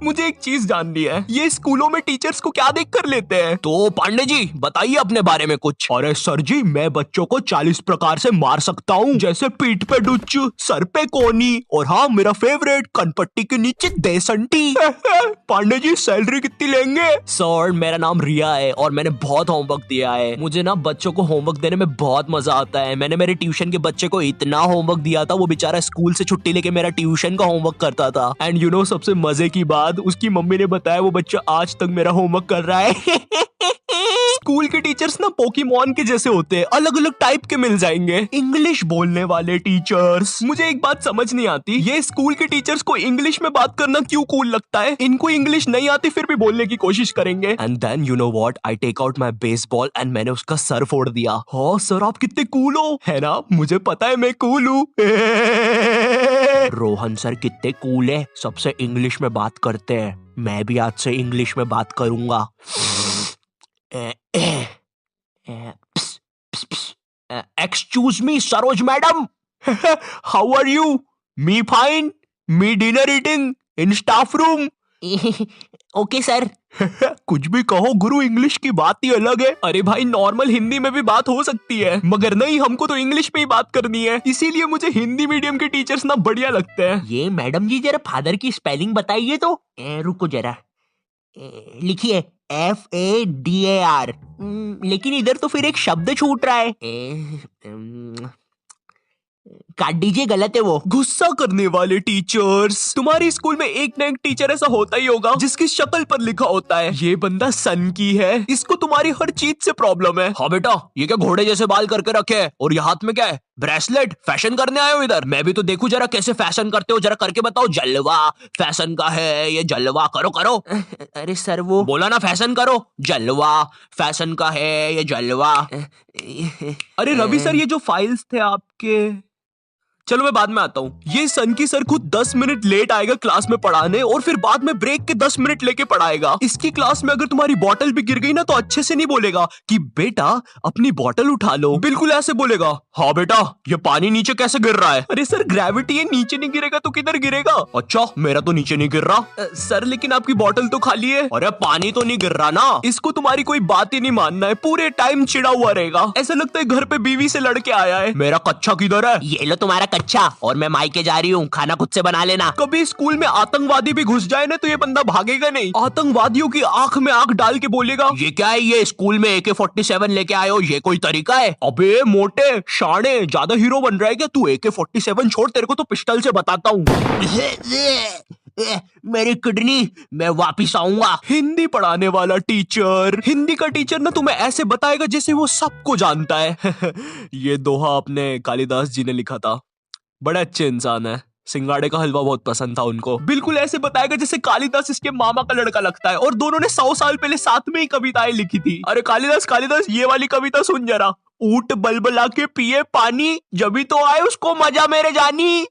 मुझे एक चीज जाननी है, ये स्कूलों में टीचर्स को क्या देख कर लेते हैं? तो पांडे जी बताइए अपने बारे में कुछ। अरे सर जी, मैं बच्चों को 40 प्रकार से मार सकता हूँ, जैसे पीठ पे डुच्चू, सर पे कोनी, और हाँ मेरा फेवरेट, कनपट्टी के नीचे देसंटी। पांडे जी सैलरी कितनी लेंगे? सर मेरा नाम रिया है और मैंने बहुत होमवर्क दिया है। मुझे ना बच्चों को होमवर्क देने में बहुत मजा आता है। मैंने मेरे ट्यूशन के बच्चे को इतना होमवर्क दिया था, वो बेचारा स्कूल से छुट्टी लेके मेरा ट्यूशन का होमवर्क करता था। एंड यू नो सबसे मजे की बात, उसकी मम्मी ने बताया वो बच्चा आज तक मेरा होमवर्क कर रहा है। स्कूल के टीचर्स ना पोकेमॉन के जैसे होते हैं, अलग अलग टाइप के मिल जाएंगे। इंग्लिश बोलने वाले टीचर्स। मुझे एक बात समझ नहीं आती, ये स्कूल के टीचर्स को इंग्लिश में बात करना क्यों कूल लगता है? इनको इंग्लिश नहीं आती फिर भी बोलने की कोशिश करेंगे। And then you know what, I take out my baseball एंड मैंने उसका सर फोड़ दिया। हाँ सर आप कितने कूल हो, है ना? मुझे पता है मैं कूल हूँ। रोहन सर कितने कूल है, सबसे इंग्लिश में बात करते हैं। मैं भी आज से इंग्लिश में बात करूंगा। Excuse me, Saroj madam. How are you? Me fine. Me dinner eating in staff room. Okay sir. कुछ भी कहो गुरु, इंग्लिश की बात ही अलग है। अरे भाई नॉर्मल हिंदी में भी बात हो सकती है, मगर नहीं, हमको तो इंग्लिश में ही बात करनी है। इसीलिए मुझे हिंदी मीडियम के टीचर्स ना बढ़िया लगते हैं। ये मैडम जी जरा फादर की स्पेलिंग बताइए तो। रुको जरा, लिखिए FADAR। लेकिन इधर तो फिर एक शब्द छूट रहा है। काट दीजिए, गलत है वो। गुस्सा करने वाले टीचर्स। तुम्हारे स्कूल में एक ना एक टीचर ऐसा होता ही होगा जिसकी शक्ल पर लिखा होता है ये बंदा सन की है, इसको तुम्हारी हर चीज से प्रॉब्लम है। हाँ बेटा, ये क्या घोड़े जैसे बाल करके रखे है, और ये हाथ में क्या है? ब्रेसलेट। फैशन करने आए हो इधर? मैं भी तो देखूं जरा कैसे फैशन करते हो, जरा करके बताओ। जलवा फैशन का है ये, जलवा करो करो। अरे सर वो बोला ना फैशन करो, जलवा फैशन का है ये, जलवा। अरे रवि सर, ये जो फाइल्स थे आपके, चलो मैं बाद में आता हूँ। ये सन की सर खुद 10 मिनट लेट आएगा क्लास में पढ़ाने, और फिर बाद में ब्रेक के 10 मिनट लेके पढ़ाएगा। इसकी क्लास में अगर तुम्हारी बॉटल भी गिर गई ना तो अच्छे से नहीं बोलेगा कि बेटा अपनी बॉटल उठा लो, बिल्कुल ऐसे बोलेगा, हाँ बेटा ये पानी नीचे कैसे गिर रहा है? अरे सर ग्रेविटी है, नीचे नहीं गिरेगा तो किधर गिरेगा? अच्छा मेरा तो नीचे नहीं गिर रहा। सर लेकिन आपकी बॉटल तो खाली है। अरे पानी तो नहीं गिर रहा ना। इसको तुम्हारी कोई बात ही नहीं मानना है, पूरे टाइम चिड़ा हुआ रहेगा, ऐसा लगता है घर पे बीवी से लड़के आया है। मेरा कच्चा किधर है? ये लो तुम्हारा अच्छा, और मैं मायके जा रही हूँ, खाना खुद से बना लेना। कभी स्कूल में आतंकवादी भी घुस जाए ना तो ये बंदा भागेगा नहीं, आतंकवादियों की आंख में आंख डाल के बोलेगा, ये क्या है, ये स्कूल में AK-47 लेके आए हो, ये कोई तरीका है? अबे मोटे शाणे, ज्यादा हीरो बन रहा है क्या तू? AK-47 छोड़, तेरे को तो पिस्टल से बताता हूँ। मेरी किडनी, मैं वापिस आऊंगा। हिंदी पढ़ाने वाला टीचर। हिंदी का टीचर ना तुम्हें ऐसे बताएगा जैसे वो सबको जानता है। ये दोहा अपने कालिदास जी ने लिखा था, बड़े अच्छे इंसान है। सिंगाड़े का हलवा बहुत पसंद था उनको। बिल्कुल ऐसे बताएगा जैसे कालिदास इसके मामा का लड़का लगता है, और दोनों ने 100 साल पहले साथ में ही कविताएं लिखी थी। अरे कालिदास कालिदास, ये वाली कविता सुन जरा। ऊंट बलबला के पिए पानी, जब भी तो आए उसको मजा मेरे जानी।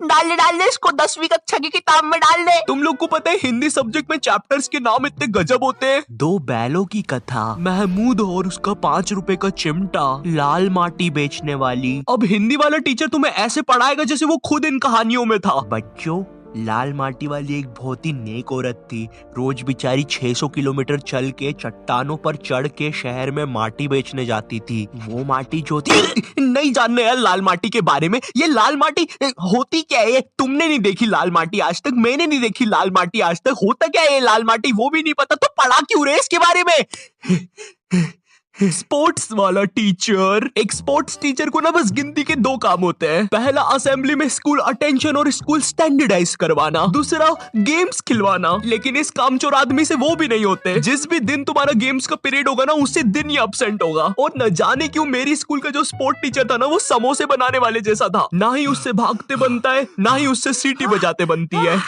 डाल दे इसको 10वीं कक्षा की किताब में डाल दे। तुम लोग को पता है हिंदी सब्जेक्ट में चैप्टर्स के नाम इतने गजब होते हैं। 2 बैलों की कथा, महमूद और उसका 5 रुपए का चिमटा, लाल माटी बेचने वाली। अब हिंदी वाला टीचर तुम्हें ऐसे पढ़ाएगा जैसे वो खुद इन कहानियों में था। बच्चों, लाल माटी वाली एक बहुत ही नेक औरत थी। रोज बेचारी 600 किलोमीटर चल के चट्टानों पर चढ़ के शहर में माटी बेचने जाती थी। वो माटी जो थी नहीं जानने यार लाल माटी के बारे में। ये लाल माटी होती क्या है? तुमने नहीं देखी लाल माटी आज तक, मैंने नहीं देखी लाल माटी आज तक। होता क्या है ये लाल माटी वो भी नहीं पता, तो पढ़ा क्यों रहे इसके बारे में? स्पोर्ट्स वाला टीचर। एक स्पोर्ट्स टीचर को ना बस गिनती के 2 काम होते हैं। पहला असेंबली में स्कूल अटेंशन और स्कूल स्टैंडर्डाइज करवाना, दूसरा गेम्स खिलवाना। लेकिन इस कामचोर आदमी से वो भी नहीं होते। जिस भी दिन तुम्हारा गेम्स का पीरियड होगा ना उसी दिन ही अब्सेंट होगा। और न जाने क्यों मेरी स्कूल का जो स्पोर्ट टीचर था ना वो समोसे बनाने वाले जैसा था। ना ही उससे भागते बनता है, ना ही उससे सीटी बजाते बनती है।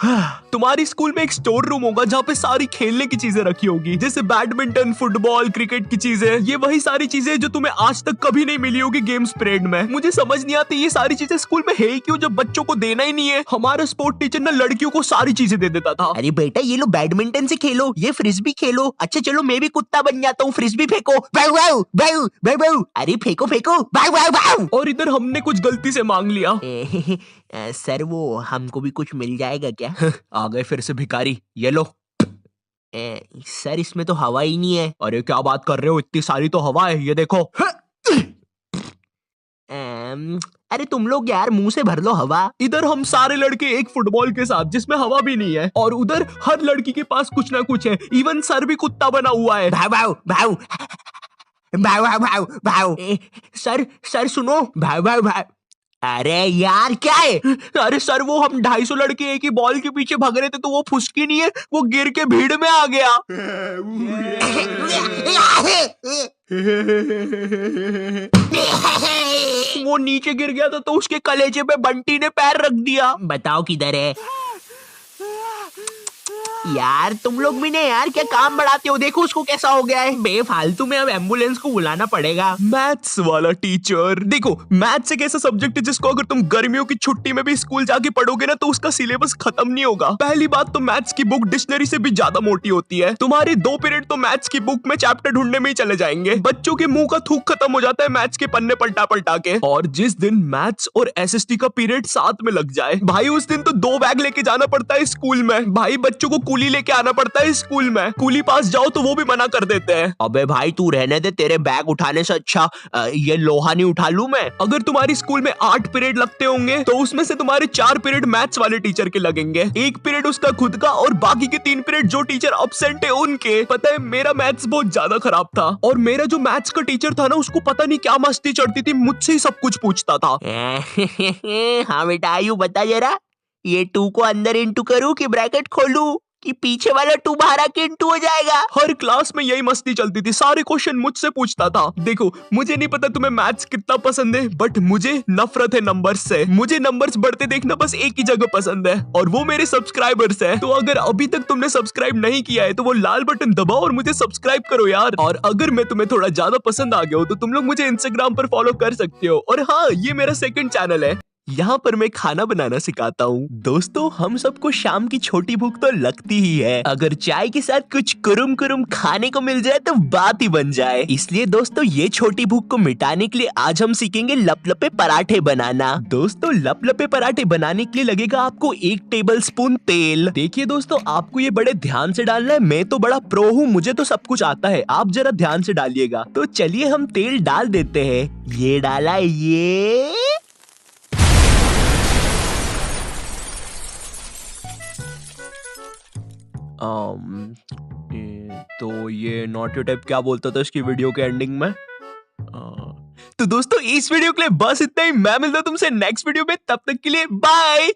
तुम्हारी स्कूल में एक स्टोर रूम होगा जहाँ पे सारी खेलने की चीजें रखी होगी, जैसे बैडमिंटन, फुटबॉल, क्रिकेट की चीजें। ये वही सारी चीजें जो तुम्हें आज तक कभी नहीं मिली होगी गेम्स पीरियड में। मुझे समझ नहीं आती ये सारी चीजें स्कूल में है क्यों, जब बच्चों को देना ही नहीं है। हमारा स्पोर्ट टीचर ना लड़कियों को सारी चीजें दे देता था। अरे बेटा ये लो बैडमिंटन से खेलो, ये फ्रिस्बी खेलो। अच्छा चलो मैं भी कुत्ता बन जाता हूँ, फ्रिस्बी फेंको। बाऊ बाऊ बाऊ बाऊ बाऊ। अरे फेंको फेंको, बाऊ बाऊ बाऊ। और इधर हमने कुछ गलती से मांग लिया। सर वो हमको भी कुछ मिल जाएगा क्या? आ गए फिर से भिखारी, ये लो। सर इसमें तो हवा ही नहीं है। अरे क्या बात कर रहे हो, इतनी सारी तो हवा है, ये देखो। अरे तुम लोग यार मुंह से भर लो हवा। इधर हम सारे लड़के एक फुटबॉल के साथ जिसमें हवा भी नहीं है, और उधर हर लड़की के पास कुछ ना कुछ है। इवन सर भी कुत्ता बना हुआ है। भाव भाव भाव भाव भाव भाव भाव। सर सर सुनो, भाव भाव भाव। अरे यार क्या है? अरे सर वो हम 250 लड़के एक ही बॉल के पीछे भाग रहे थे, तो वो फुसकी नहीं है, वो गिर के भीड़ में आ गया। वो नीचे गिर गया था तो उसके कलेजे पे बंटी ने पैर रख दिया। बताओ किधर है? यार तुम लोग भी ने यार क्या काम बढ़ाते हो, देखो उसको कैसा हो गया है। बेफालतू में अब एम्बुलेंस को बुलाना पड़ेगा। मैथ्स वाला टीचर, देखो मैथ्स एक ऐसा सब्जेक्ट है जिसको अगर तुम गर्मियों की छुट्टी में भी स्कूल जाके पढ़ोगे ना तो उसका सिलेबस खत्म नहीं होगा। पहली बात तो मैथ्स की बुक डिक्शनरी से भी ज्यादा मोटी होती है। तुम्हारे 2 पीरियड तो मैथ्स की बुक में चैप्टर ढूंढने में ही चले जाएंगे। बच्चों के मुंह का थूक खत्म हो जाता है मैथ्स के पन्ने पलटा पलटा के। और जिस दिन मैथ्स और एसएसटी का पीरियड साथ में लग जाए भाई, उस दिन तो 2 बैग लेके जाना पड़ता है स्कूल में। भाई बच्चों को कूली लेके आना पड़ता है स्कूल में। कूली पास जाओ तो वो भी मना कर देते हैं। अबे भाई तू रहने दे, तेरे बैग उठाने से अच्छा ये लोहा नहीं उठा लूं मैं। अगर तुम्हारी स्कूल में 8 पीरियड लगते होंगे तो उसमें से तुम्हारे 4 पीरियड मैथ्स वाले टीचर के लगेंगे, 1 पीरियड उसका खुद का, और बाकी के 3 पीरियड जो टीचर एब्सेंट है उनके। पता है मेरा मैथ्स बहुत ज्यादा खराब था, और मेरा जो मैथ्स का टीचर था ना उसको पता नहीं क्या मस्ती चढ़ती थी, मुझसे ही सब कुछ पूछता था। हाँ बेटा आयु बता जरा, ये 2 को अंदर इंटू करूं कि ब्रैकेट खोलूं कि पीछे वाला 2 बाहर आके इंटू हो जाएगा? हर क्लास में यही मस्ती चलती थी, सारे क्वेश्चन मुझसे पूछता था। देखो मुझे नहीं पता तुम्हें मैथ्स कितना पसंद है, बट मुझे नफरत है नंबर्स से। मुझे नंबर्स बढ़ते देखना बस एक ही जगह पसंद है, और वो मेरे सब्सक्राइबर्स है। तो अगर अभी तक तुमने सब्सक्राइब नहीं किया है तो वो लाल बटन दबाओ और मुझे सब्सक्राइब करो यार। और अगर मैं तुम्हें थोड़ा ज्यादा पसंद आ गया हो तो तुम लोग मुझे इंस्टाग्राम पर फॉलो कर सकते हो। और हाँ, ये मेरा 2nd चैनल है, यहाँ पर मैं खाना बनाना सिखाता हूँ। दोस्तों हम सबको शाम की छोटी भूख तो लगती ही है, अगर चाय के साथ कुछ कुरुम कुरुम खाने को मिल जाए तो बात ही बन जाए। इसलिए दोस्तों ये छोटी भूख को मिटाने के लिए आज हम सीखेंगे लपलपे पराठे बनाना। दोस्तों लपलपे पराठे बनाने के लिए लगेगा आपको 1 टेबलस्पून तेल। देखिए दोस्तों आपको ये बड़े ध्यान से डालना है, मैं तो बड़ा प्रो हूँ, मुझे तो सब कुछ आता है, आप जरा ध्यान से डालिएगा। तो चलिए हम तेल डाल देते हैं। ये डाला, ये तो ये नॉटी टाइप क्या बोलता था इसकी वीडियो के एंडिंग में। तो दोस्तों इस वीडियो के लिए बस इतना ही। मैं मिलता हूं तुमसे नेक्स्ट वीडियो में, तब तक के लिए बाय।